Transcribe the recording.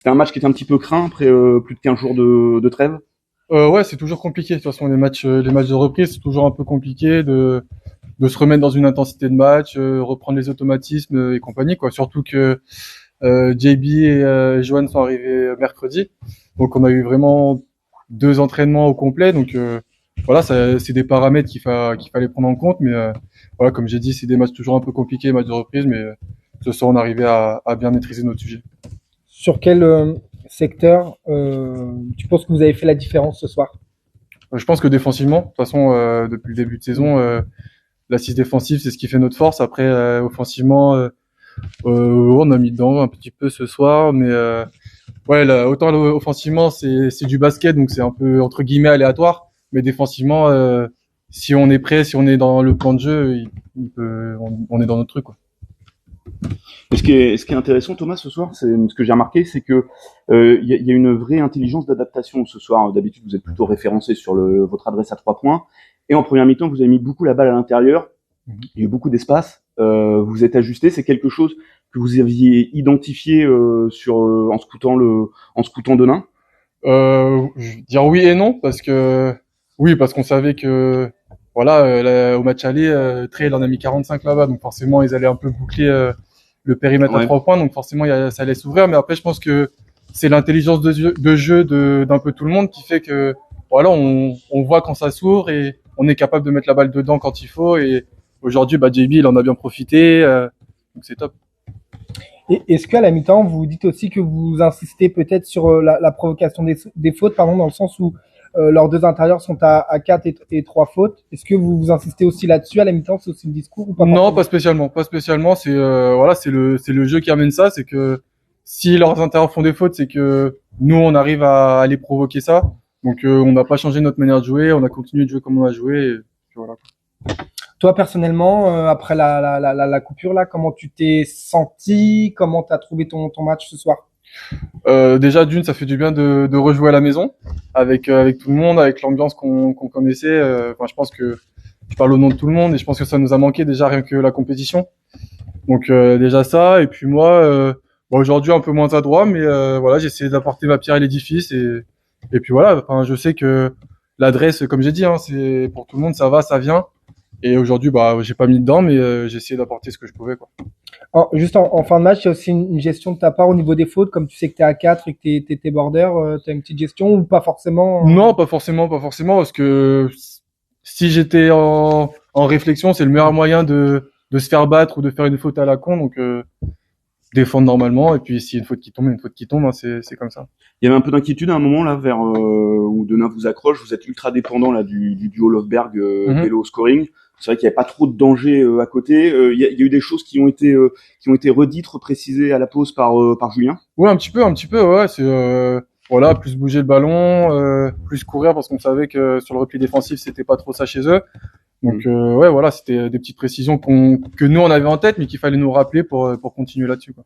C'était un match qui était un petit peu craint après plus de 15 jours de trêve. Ouais, c'est toujours compliqué. De toute façon, les matchs de reprise, c'est toujours un peu compliqué de se remettre dans une intensité de match, reprendre les automatismes et compagnie, quoi. Surtout que JB et Johan sont arrivés mercredi, donc on a eu vraiment 2 entraînements au complet. Donc voilà, c'est des paramètres qu'il fallait prendre en compte. Mais voilà, comme j'ai dit, c'est des matchs toujours un peu compliqués, matchs de reprise, mais ce soir on arrivait à bien maîtriser notre sujet. Sur quel secteur tu penses que vous avez fait la différence ce soir? Je pense que défensivement, de toute façon, depuis le début de saison, l'assise défensive, c'est ce qui fait notre force. Après, offensivement, on a mis dedans un petit peu ce soir, mais ouais, là, autant offensivement, c'est du basket, donc c'est un peu entre guillemets aléatoire. Mais défensivement, si on est prêt, si on est dans le plan de jeu, on est dans notre truc, quoi. Et ce qui est intéressant, Thomas, ce soir, c'est ce que j'ai remarqué, c'est que y a une vraie intelligence d'adaptation ce soir. D'habitude, vous êtes plutôt référencé sur votre adresse à 3 points, et en première mi-temps, vous avez mis beaucoup la balle à l'intérieur. Il y a eu beaucoup d'espace. Vous êtes ajusté. C'est quelque chose que vous aviez identifié en scoutant Denain. Je veux dire oui et non, parce qu'on savait que voilà, au match aller, Trey il en a mis 45 là-bas, donc forcément ils allaient un peu boucler le périmètre à 3 points, donc forcément ça allait s'ouvrir. Mais après, je pense que c'est l'intelligence de jeu d'un peu tout le monde qui fait que voilà, on voit quand ça s'ouvre et on est capable de mettre la balle dedans quand il faut. Et aujourd'hui, JB il en a bien profité, donc c'est top. Et est-ce qu'à la mi-temps, vous dites aussi que vous insistez peut-être sur la provocation des fautes, pardon, dans le sens où leurs 2 intérieurs sont à 4 et 3 fautes. Est-ce que vous insistez aussi là-dessus à la mi-temps? C'est aussi le discours ou pas? Non, pas spécialement, pas spécialement. C'est voilà, c'est le jeu qui amène ça. C'est que si leurs intérieurs font des fautes, c'est que nous on arrive à les provoquer ça. Donc on n'a pas changé notre manière de jouer, on a continué de jouer comme on a joué. Et puis voilà. Toi, personnellement, après la coupure, là, comment tu t'es senti? Comment tu as trouvé ton match ce soir? Déjà d'une, ça fait du bien de rejouer à la maison avec tout le monde, avec l'ambiance qu'on connaissait. Enfin, je pense que je parle au nom de tout le monde et je pense que ça nous a manqué déjà rien que la compétition. Donc déjà ça. Et puis moi, aujourd'hui un peu moins adroit, mais voilà, j'ai essayé d'apporter ma pierre à l'édifice et puis voilà. Enfin, je sais que l'adresse, comme j'ai dit, hein, c'est pour tout le monde, ça va, ça vient. Et aujourd'hui, j'ai pas mis dedans, mais j'ai essayé d'apporter ce que je pouvais, quoi. Juste en fin de match, il y a aussi une gestion de ta part au niveau des fautes, comme tu sais que tu es à 4 et que tu es border, tu as une petite gestion ou pas forcément? Non, pas forcément, parce que si j'étais en réflexion, c'est le meilleur moyen de se faire battre ou de faire une faute à la con, donc défendre normalement, et puis s'il y a une faute qui tombe, hein, c'est comme ça. Il y avait un peu d'inquiétude à un moment là vers où Denain vous accroche. Vous êtes ultra dépendant là du duo Löfberg Bello scoring. C'est vrai qu'il n'y avait pas trop de danger à côté. Il y a eu des choses qui ont été redites, reprécisées à la pause par Julien. Ouais, un petit peu, ouais. C'est voilà, plus bouger le ballon, plus courir parce qu'on savait que sur le repli défensif c'était pas trop ça chez eux. Donc ouais, voilà, c'était des petites précisions que nous on avait en tête, mais qu'il fallait nous rappeler pour continuer là-dessus, quoi.